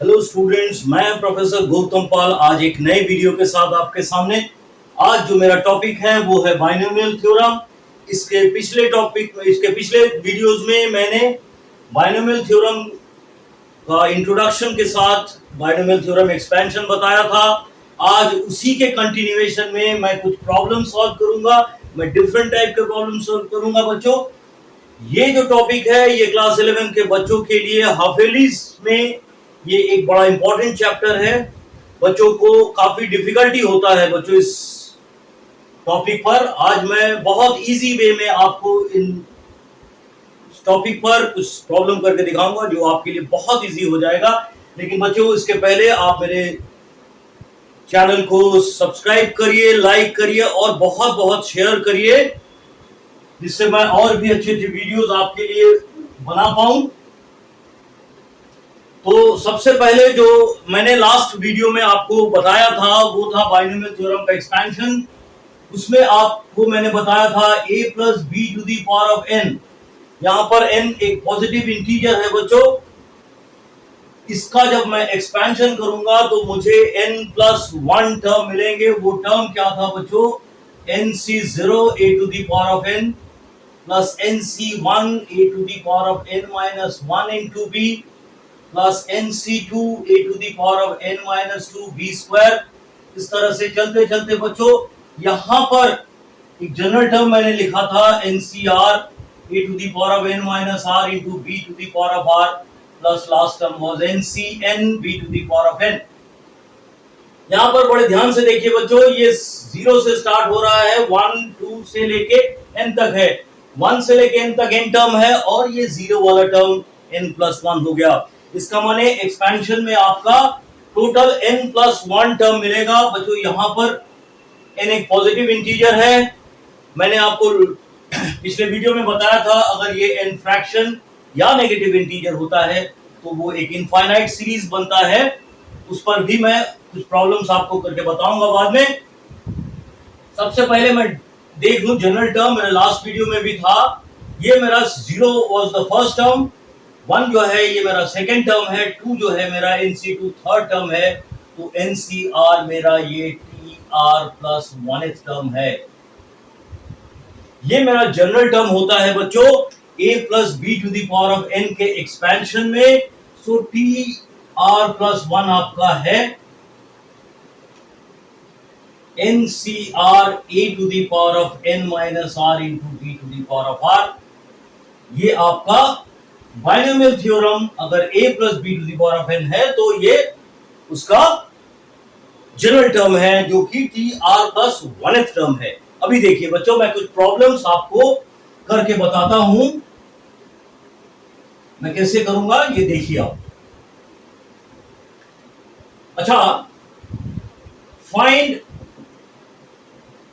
Hello students, मैं professor Gautam पाल आज एक नए वीडियो के साथ आपके सामने। आज जो मेरा टॉपिक है वो है बाइनोमियल थ्योरम। इसके पिछले वीडियोस में मैंने बाइनोमियल थ्योरम का इंट्रोडक्शन के साथ बाइनोमियल थ्योरम एक्सपेंशन बताया था। आज उसी के कंटिन्यूएशन में मैं कुछ प्रॉब्लम सॉल्व करूंगा। मैं डिफरेंट टाइप के प्रॉब्लम सॉल्व करूंगा बच्चों। ये जो टॉपिक है ये क्लास 11 के बच्चों के लिए हाफेलिस में ये एक बड़ा इंपॉर्टेंट चैप्टर है। बच्चों को काफी डिफिकल्टी होता है बच्चों इस टॉपिक पर। आज मैं बहुत इजी वे में आपको इन टॉपिक पर कुछ प्रॉब्लम करके दिखाऊंगा जो आपके लिए बहुत इजी हो जाएगा। लेकिन बच्चों इसके पहले आप मेरे चैनल को सब्सक्राइब करिए, लाइक करिए और बहुत बहुत शेयर करिए, जिससे मैं और भी अच्छे अच्छे वीडियोस आपके लिए बना पाऊं। तो सबसे पहले जो मैंने लास्ट वीडियो में आपको बताया था वो था बाइनोमियल थ्योरम का एक्सपेंशन। उसमें आपको मैंने बताया था a plus b to the power of n। यहां पर n एक पॉजिटिव इंटीजर है बच्चों। इसका जब मैं एक्सपेंशन करूंगा तो मुझे n प्लस 1 टर्म मिलेंगे। वो टर्म क्या था बच्चों? nc0 a to the power of n plus nc1 a to the power of n minus 1 into b plus nc2 a to the power of n minus 2 b square. इस तरह से चलते चलते बच्चों यहां पर एक जनरल टर्म मैंने लिखा था ncr a to the power of n minus r into b to the power of r plus last term was ncn b to the power of n। यहां पर बड़े ध्यान से देखिए बच्चों, ये 0 से स्टार्ट हो रहा है, 1 2 से लेके n तक है। 1 से लेके n तक n टर्म है और ये 0 वाला टर्म n प्लस 1 हो गया। इसका माने एक्सपेंशन में आपका टोटल n प्लस 1 टर्म मिलेगा बच्चों। यहां पर n एक पॉजिटिव इंटीजर है। मैंने आपको पिछले वीडियो में बताया था अगर ये n फ्रैक्शन या नेगेटिव इंटीजर होता है तो वो एक इनफाइनाइट सीरीज बनता है। उस पर भी मैं कुछ प्रॉब्लम्स आपको करके बताऊंगा बाद में। सबसे पहले मैं देख लूं जनरल टर्म, मेरा लास्ट वीडियो में भी था। ये मेरा 0 वाज द फर्स्ट टर्म, 1 जो है ये मेरा सेकंड टर्म है, 2 जो है मेरा nc2 थर्ड टर्म है, तो ncr मेरा ये tr प्लस 1th टर्म है। ये मेरा जनरल टर्म होता है बच्चों a plus b to the power of n के एक्सपेंशन में। सो tr प्लस 1 आपका है ncr a to the power of n minus r into b to the power of r। ये आपका बाइनोमियल थ्योरम अगर a plus b to the power of n है तो ये उसका जनरल टर्म है जो कि tr प्लस 1th टर्म है। अभी देखिए बच्चों, मैं कुछ प्रॉब्लम्स आपको करके बताता हूं। मैं कैसे करूंगा ये देखिए आप। अच्छा, find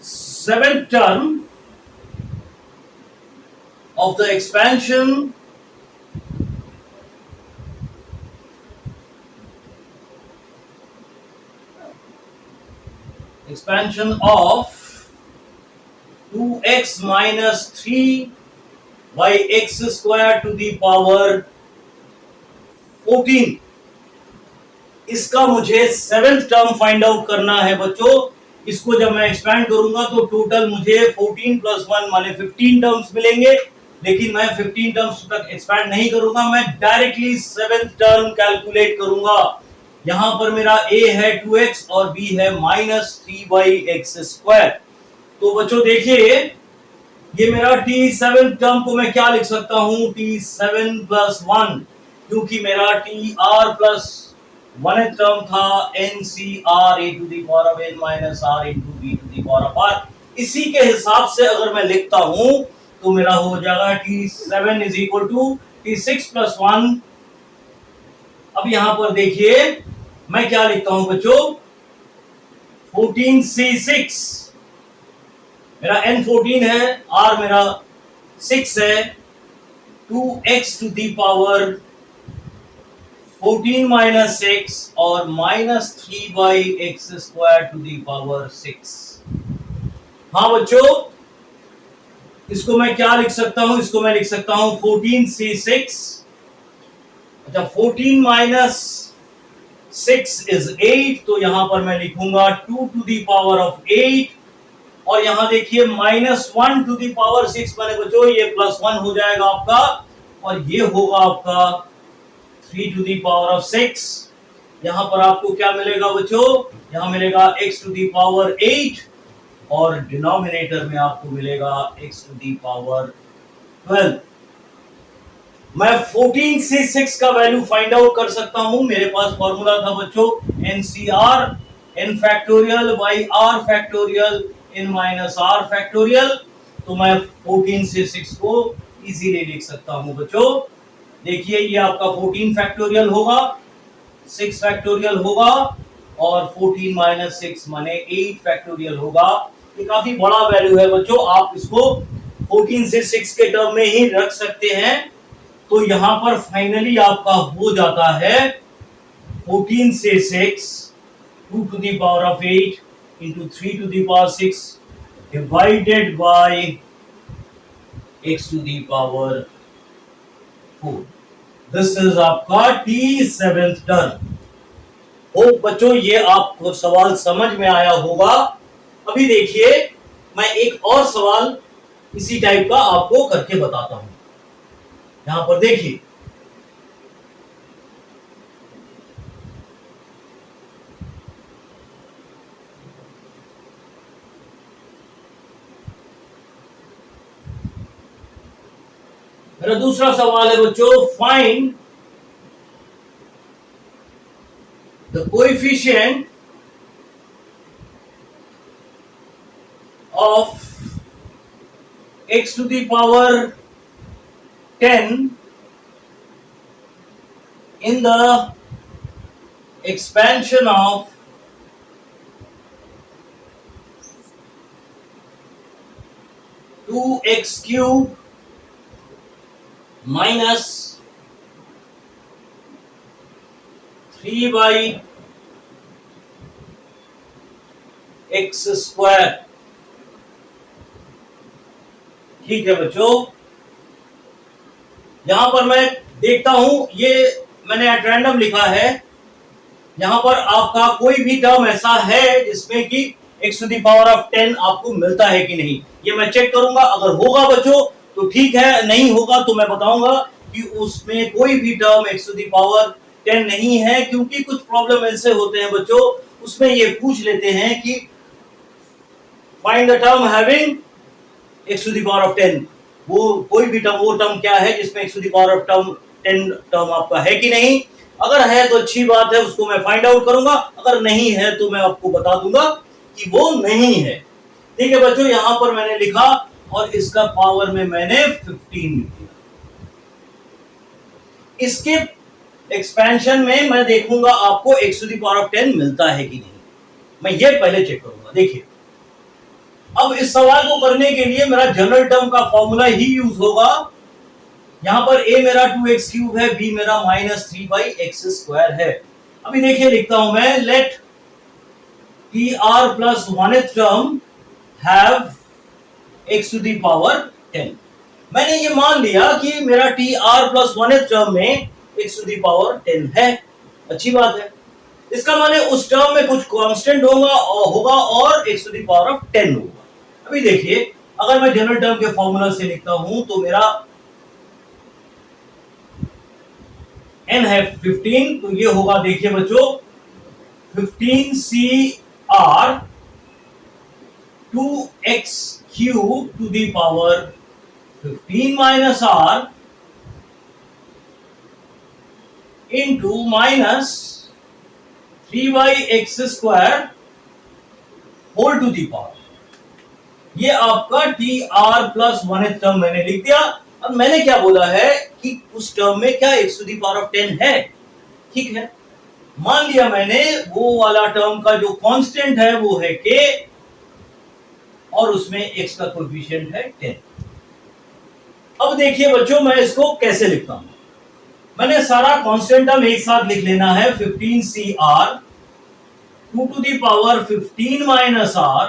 7th term of the expansion of 2x minus 3 by x square to the power 14। इसका मुझे 7th टर्म फाइंड आउट करना है बच्चों। इसको जब मैं एक्सपैंड करूंगा तो टोटल मुझे 14 प्लस 1 माने 15 टर्म्स मिलेंगे। लेकिन मैं 15 टर्म्स तक एक्सपैंड नहीं करूंगा, मैं डायरेक्टली 7th टर्म कैलकुलेट करूंगा। यहां पर मेरा a है 2x और b है माइनस 3 बाई एक्स स्क्वायर। तो बच्चों देखिए, ये मेरा t7 टर्म को मैं क्या लिख सकता हूं? t7 प्लस 1, क्योंकि मेरा tr प्लस 1th टर्म था ncr a to the power of n minus r into b to the power of r। इसी के हिसाब से अगर मैं लिखता हूं तो मेरा हो जाएगा t7 is equal to t6 plus 1। अब यहां पर देखिए मैं क्या लिखता हूं बच्चों? 14c6, मेरा n 14 है, r मेरा 6 है, 2x to the power 14 minus 6 और minus 3 by x square to the power 6। हाँ बच्चों, इसको मैं क्या लिख सकता हूं? इसको मैं लिख सकता हूं 14c6। अच्छा, 14 माइनस 6 is 8, तो यहां पर मैं लिखूंगा 2 to the power of 8, और यहां देखिए -1 to the power 6 माने बच्चों ये +1 हो जाएगा आपका, और ये होगा आपका 3 to the power of 6। यहां पर आपको क्या मिलेगा बच्चों, यहां मिलेगा x to the power 8, और डिनोमिनेटर में आपको मिलेगा x to the power 12। मैं 14 से 6 का वैल्यू फाइंड आउट कर सकता हूं। मेरे पास फॉर्मूला था बच्चों NCR, n factorial by r factorial n minus r factorial. तो मैं 14 से 6 को इजीली लिख सकता हूं बच्चों। देखिए ये आपका 14 फैक्टोरियल होगा, 6 फैक्टोरियल होगा, और 14 माइनस 6 माने 8 फैक्टोरियल होगा। ये काफी बड़ा वैल्यू है बच्चों, आप इसको 14 से 6 के टर्म में ही रख सकते हैं। तो यहां पर फाइनली आपका हो जाता है 14 से 6 2 to the power of 8 into 3 to the power 6 divided by x to the power 4। This is आपका T7th टर्म। ओ बच्चों ये आपको सवाल समझ में आया होगा। अभी देखिए मैं एक और सवाल इसी टाइप का आपको करके बताता हूं। यहां पर देखिए मेरा दूसरा सवाल है बच्चों, find the coefficient of x to the power 10 in the expansion of 2x cube minus 3 by x square। ठीक है बच्चों, यहां पर मैं देखता हूं, ये मैंने एट रैंडम लिखा है। यहां पर आपका कोई भी टर्म ऐसा है जिसमें कि x to the power of 10 आपको मिलता है कि नहीं, ये मैं चेक करूंगा। अगर होगा बच्चों तो ठीक है, नहीं होगा तो मैं बताऊंगा कि उसमें कोई भी term x to the power 10 नहीं है। क्योंकि कुछ प्रॉब्लम ऐसे होते हैं बच्चों, उसमें ये पूछ लेते हैं कि find the term having x to the power of 10। वो कोई भी टर्म, वो टर्म क्या है जिसमें x to the power of 10 term आपका है कि नहीं। अगर है तो अच्छी बात है, उसको मैं फाइंड आउट करूंगा। अगर नहीं है तो मैं आपको बता दूंगा कि वो नहीं है। ठीक है बच्चों, यहां पर मैंने लिखा और इसका पावर में मैंने 15 लिख दिया। इसके एक्सपेंशन में मैं देखूंगा आपको x to the power of 10 मिलता है कि नहीं, मैं ये पहले चेक करूंगा। देखिए अब इस सवाल को करने के लिए मेरा जनरल टर्म का फॉर्मूला ही यूज होगा। यहां पर a मेरा 2x क्यूब है, b मेरा -3 by x स्क्वायर है। अभी देखिए लिखता हूं मैं, let tr plus 1th term have x to the power 10। मैंने ये मान लिया कि मेरा tr प्लस 1th टर्म में x to the power 10 है। अच्छी बात है, इसका माने उस टर्म में कुछ कांस्टेंट होगा और x to the power of 10 होगा। अभी देखिए अगर मैं जनरल टर्म के फॉर्मूला से लिखता हूं तो मेरा n है 15, तो ये होगा, देखिए बच्चों 15cr 2x cube to the power 15 minus r into -3 by x square whole to the power. ये आपका tr प्लस 1th टर्म मैंने लिख दिया। अब मैंने क्या बोला है कि उस टर्म में क्या x to the power of 10 है। ठीक है, मान लिया मैंने वो वाला टर्म का जो कांस्टेंट है वो है k, और उसमें x का कोएफिशिएंट है 10। अब देखिए बच्चों मैं इसको कैसे लिखता हूं। मैंने सारा कांस्टेंट टर्म एक साथ लिख लेना है, 15cr 2 to the power 15 minus r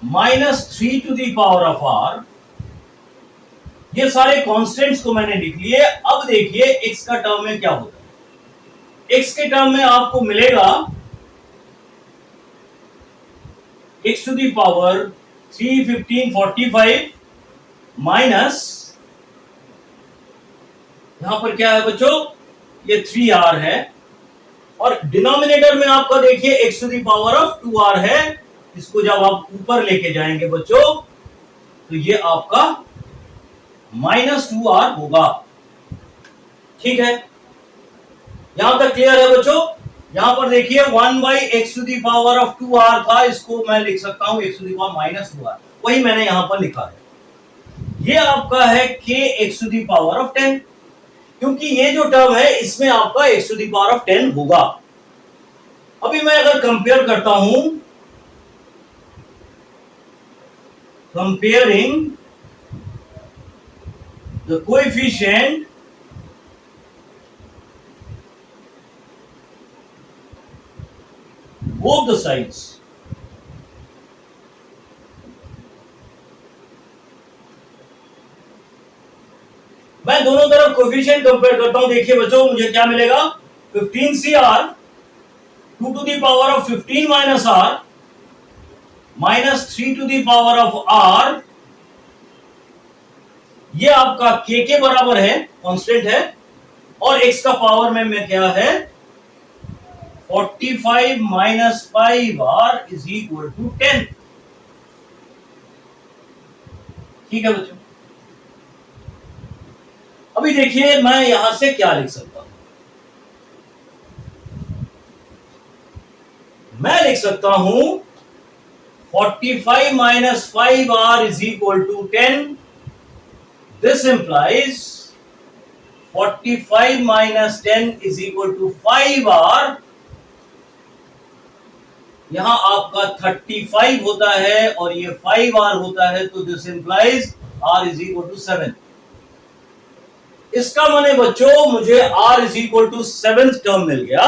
-3 to the power of r। ये सारे कांस्टेंट्स को मैंने लिख लिए। अब देखिए x का टर्म में क्या होता है। x के टर्म में आपको मिलेगा x to the power 31545 minus, यहां पर क्या है बच्चों, ये 3r है, और डिनोमिनेटर में आपका देखिए x to the power of 2r है। इसको जब आप ऊपर लेके जाएंगे बच्चों तो ये आपका -2r होगा। ठीक है, यहां तक क्लियर है बच्चों। यहां पर देखिए 1/x to the power of 2r था, इसको मैं लिख सकता हूं x to the power -2r, वही मैंने यहां पर लिखा है। ये आपका है k x to the power of 10, क्योंकि ये जो टर्म है इसमें आपका x to the power of 10 होगा। अभी मैं अगर कंपेयर करता हूं, comparing the coefficient both the sides, मैं दोनों तरफ कोएफिशिएंट कंपेयर करता हूं। देखिए बच्चों मुझे क्या मिलेगा, 15cr 2 to the power of 15 minus r minus 3 to the power of r, ये आपका k के बराबर है, कांस्टेंट है, और x का पावर में क्या है 45 minus 5r is equal to 10। ठीक है बच्चों, अभी देखिए मैं यहां से क्या लिख सकता हूं, मैं लिख सकता हूं 45 minus 5r is equal to 10। This implies 45 minus 10 is equal to 5r, यहां आपका 35 होता है और ये 5r होता है, तो this implies r is equal to 7। इसका माने बच्चों मुझे r is equal to 7th term मिल गया।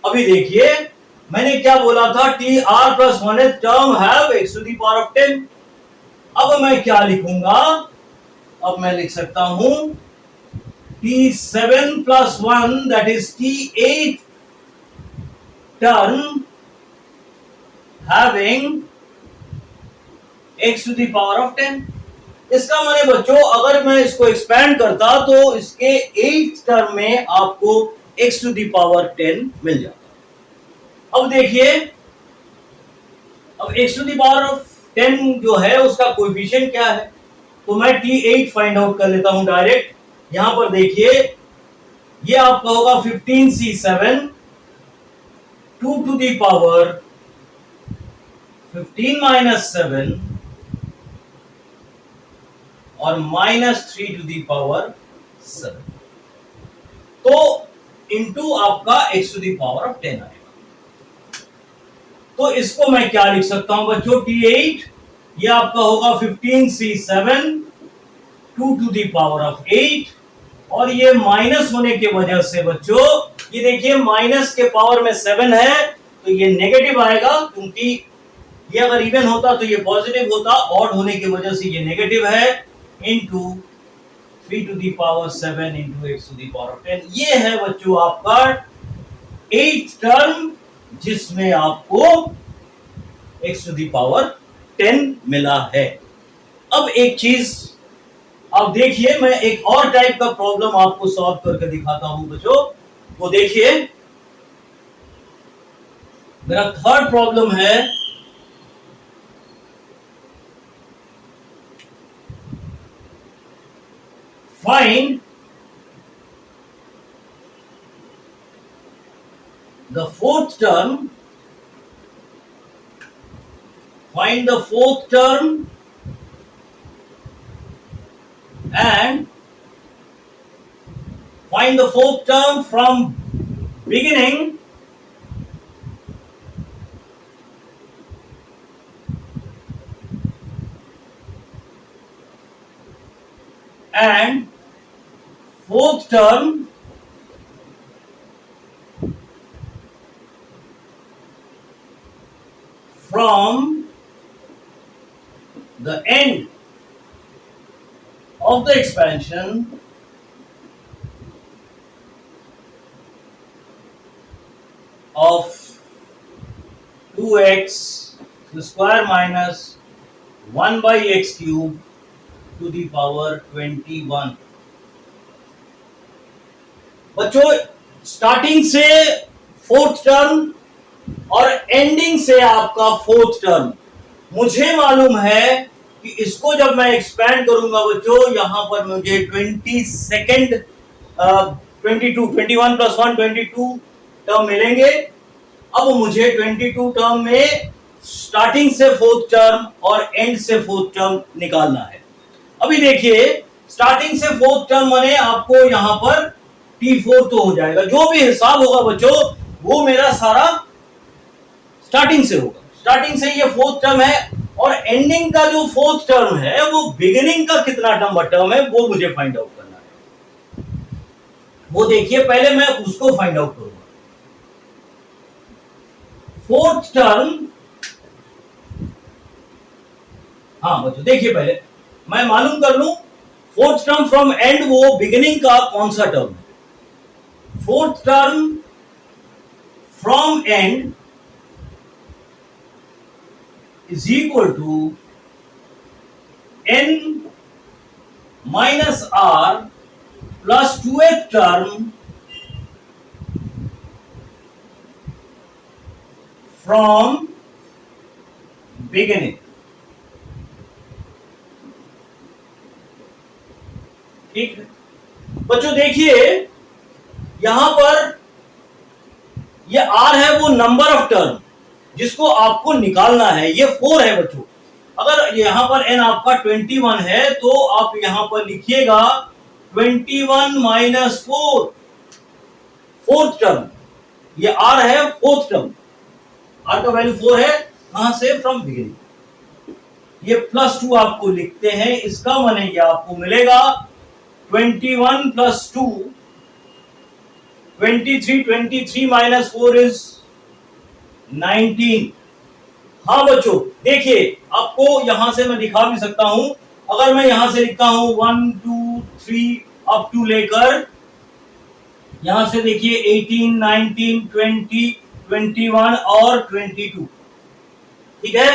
अभी देखिए मैंने क्या बोला था, T R plus 1th term have x to the power of 10। अब मैं क्या लिखूंगा, अब मैं लिख सकता हूं t7 plus 1 that is t8 term having x to the power of 10। इसका माने बच्चों अगर मैं इसको एक्सपैंड करता तो इसके 8th टर्म में आपको x to the power 10 मिल जाता। अब देखिए, अब x to the power of 10 जो है उसका कोएफिशिएंट क्या है, तो मैं t8 फाइंड आउट कर लेता हूं डायरेक्ट। यहां पर देखिए ये आपका होगा 15c7 2 to the power 15 minus 7 और -3 टू दी पावर 7, तो इंटू आपका x to the power of 10 आएगा। तो इसको मैं क्या लिख सकता हूं बच्चों, t8 ये आपका होगा 15c7 2 to the power of 8, और ये माइनस होने की वजह से बच्चों ये देखिए माइनस के पावर में 7 है तो ये नेगेटिव आएगा, क्योंकि ये अगर इवन होता तो ये पॉजिटिव होता, ऑड होने की वजह से ये नेगेटिव है, into 3 to the power 7 into x to the power of 10। ये है बच्चों आपका 8th टर्म जिसमें आपको x टू दी पावर 10 मिला है। अब एक चीज अब देखिए, मैं एक और टाइप का प्रॉब्लम आपको सॉल्व करके दिखाता हूं बच्चों। वो देखिए मेरा थर्ड प्रॉब्लम है, find the fourth term, find the fourth term and find the fourth term from beginning and fourth term from the end of the expansion of 2x square minus 1/x³ to the power 21। बच्चों, starting से fourth term और ending से आपका fourth term, मुझे मालूम है कि इसको जब मैं एक्सपैंड करूंगा बच्चों, यहां पर मुझे 22 21 प्लस 1 22 टर्म मिलेंगे। अब मुझे 22 टर्म में स्टार्टिंग से फोर्थ टर्म और एंड से फोर्थ टर्म निकालना है। अभी देखिए, स्टार्टिंग से फोर्थ टर्म माने आपको यहां पर T4 तो हो जाएगा, जो भी हिसाब होगा बच्चों वो मेरा सारा स्टार्टिंग से होगा। स्टार्टिंग से ये फोर्थ टर्म है, और एंडिंग का जो फोर्थ टर्म है वो बिगिनिंग का कितना नंबर टर्म है वो मुझे फाइंड आउट करना है। वो देखिए, पहले मैं उसको फाइंड आउट करूंगा। फोर्थ टर्म, हाँ बच्चों देखिए, पहले मैं मालूम कर लूं फोर्थ टर्म फ्रॉम एंड वो बिगिनिंग का कौन सा टर्म है। Fourth term from and is equal to n minus r plus 2th term from beginning। ठीक है बच्चों, देखिए यहां पर ये r है वो नंबर ऑफ टर्म जिसको आपको निकालना है, ये 4 है बच्चों। अगर यहां पर n आपका 21 है तो आप यहां पर लिखिएगा 21 माइनस 4, फोर्थ टर्म। ये r है फोर्थ टर्म, r का वैल्यू 4 है, कहां से, फ्रॉम बिगिनिंग। ये +2 आपको लिखते हैं, इसका माने ये आपको मिलेगा 21 प्लस 2 23, 23 माइनस 4 इज 19। हाँ बच्चों देखिए, आपको यहां से मैं दिखा भी सकता हूं। अगर मैं यहां से लिखता हूं 1 2 3 अप टू लेकर यहां से देखिए 18 19 20 21 और 22, ठीक है।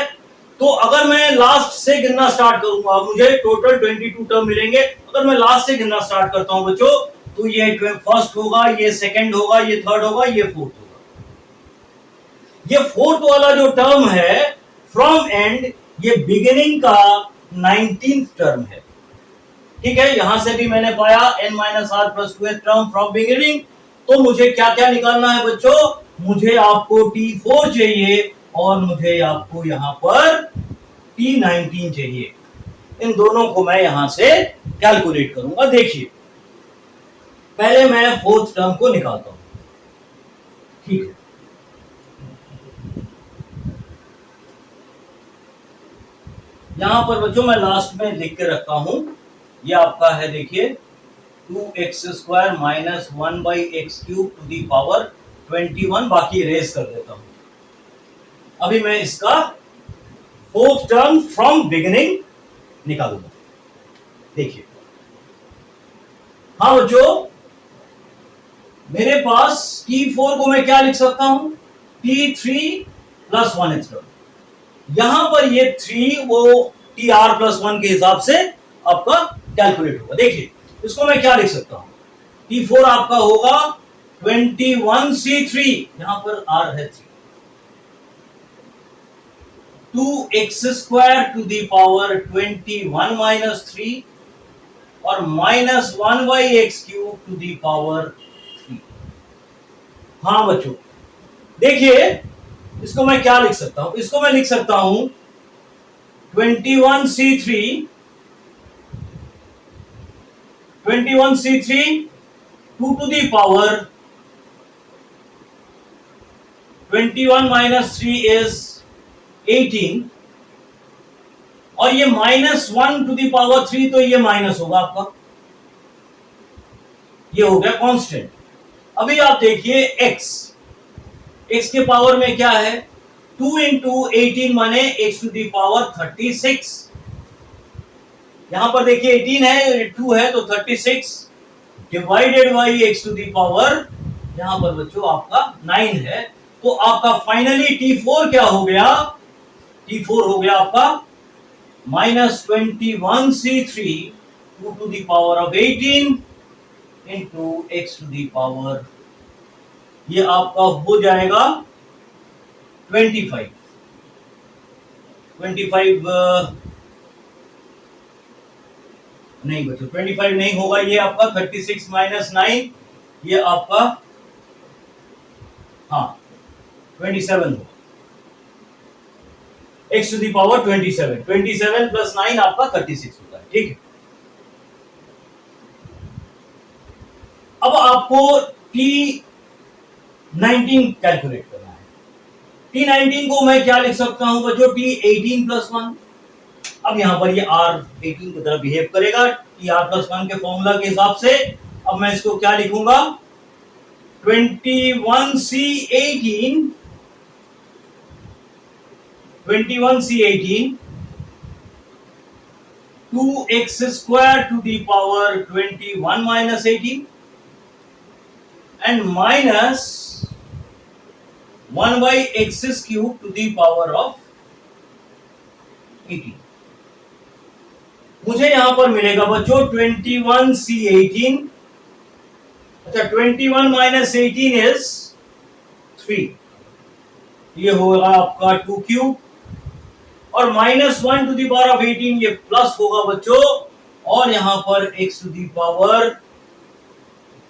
तो अगर मैं लास्ट से गिनना स्टार्ट करूंगा, मुझे टोटल 22 टर्म मिलेंगे। अगर मैं लास्ट से गिनना स्टार्ट करता हूं बच्चों, तो ये फर्स्ट होगा, ये सेकंड होगा, ये थर्ड होगा, ये फोर्थ होगा। ये फोर्थ वाला जो टर्म है फ्रॉम एंड, ये बिगिनिंग का 19th टर्म है, ठीक है। यहां से भी मैंने पाया n minus r plus 2th term from beginning. तो मुझे क्या क्या निकालना है बच्चों, मुझे आपको T4 चाहिए और मुझे आपको यहां पर T19 चाहिए। इन दोनों को मैं यहां से कैलकुलेट करूंगा। देखिए, पहले मैं फोर्थ टर्म को निकालता हूं, ठीक है। यहां पर बच्चों मैं लास्ट में लिख के रखता हूं, ये आपका है देखिए 2x² minus 1/x³ to the power 21, बाकी इरेज कर देता हूं। अभी मैं इसका फोर्थ टर्म फ्रॉम बिगिनिंग निकालूंगा। देखिए, हाँ बच्चों, मेरे पास T4 को मैं क्या लिख सकता हूं, T3 प्लस 1th टर्म। यहां पर ये 3 वो TR प्लस 1 के हिसाब से आपका कैलकुलेट होगा। देखिए, इसको मैं क्या लिख सकता हूं, T4 आपका होगा 21C3, यहां पर R है 3, 2x² to the power 21 minus 3 और minus 1/x³ to the power 3। हाँ बच्चों देखिए, इसको मैं क्या लिख सकता हूं, इसको मैं लिख सकता हूं 21C3 2 to the power 21 minus 3 is 18, और ये -1 टू दी पावर 3, तो ये माइनस होगा आपका, ये हो गया कांस्टेंट। अभी आप देखिए x के पावर में क्या है, 2 इंटू 18 माने x टू दी पावर 36। यहां पर देखिए 18 है, 2 है तो 36 divided by x to the power, यहां पर बच्चों आपका 9 है, तो आपका फाइनली T4 क्या हो गया? T4 हो गया आपका -21C3 2 to the power of 18 into x to the power, ये आपका हो जाएगा 25 नहीं बच्चों, 25 नहीं होगा, ये आपका 36 - 9, ये आपका 27 होगा, x to the power 27 plus 9 आपका 36 होता है। ठीक है, अब आपको T19 कैलकुलेट करना है। T19 को मैं क्या लिख सकता हूं बच्चों? T18 + 1। अब यहां पर ये R18 की तरह बिहेव करेगा TR + 1 के फॉर्मूला के हिसाब से। अब मैं इसको क्या लिखूंगा? 21C18 2x² to the power 21 - 18 and minus 1/x³ to the power of 18। मुझे यहां पर मिलेगा बच्चों 21C18। अच्छा, 21 - 18 is 3, ये होगा आपका 2³ और -1 to the power of 18 ये प्लस होगा बच्चों, और यहां पर x to the power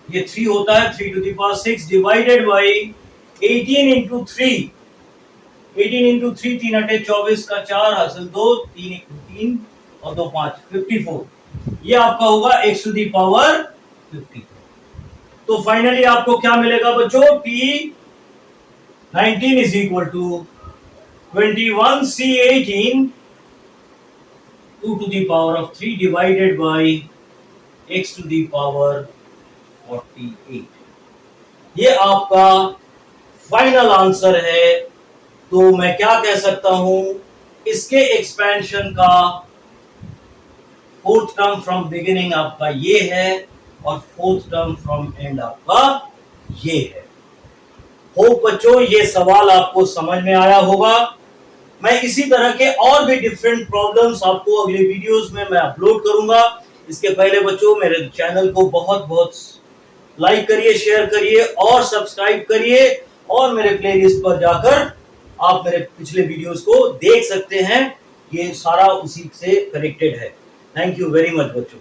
ये 3 होता है, 3 to the power 6 divided by 18 into 3, 18 into 3 3 × 8 24 का 4 हासिल 2, 3 × 3 और 2 5 54, ये आपका होगा x to the power 54। तो फाइनली आपको क्या मिलेगा बच्चों? T19 is equal to 21C18 2 to the power of 3 divided by x to the power 48, ये आपका फाइनल आंसर है। तो मैं क्या कह सकता हूं? इसके एक्सपेंशन का फोर्थ टर्म फ्रॉम बिगिनिंग आपका ये है और फोर्थ टर्म फ्रॉम एंड आपका ये है। होप बच्चों ये सवाल आपको समझ में आया होगा। मैं इसी तरह के और भी डिफरेंट प्रॉब्लम्स आपको अगले वीडियोस में मैं अपलोड करूंगा। इसके पहले बच्चों मेरे चैनल को बहुत बहुत लाइक करिए, शेयर करिए और सब्सक्राइब करिए, और मेरे प्लेलिस्ट पर जाकर आप मेरे पिछले वीडियोस को देख सकते हैं, ये सारा उसी से कनेक्टेड है। थैंक यू वेरी मच बच्चों।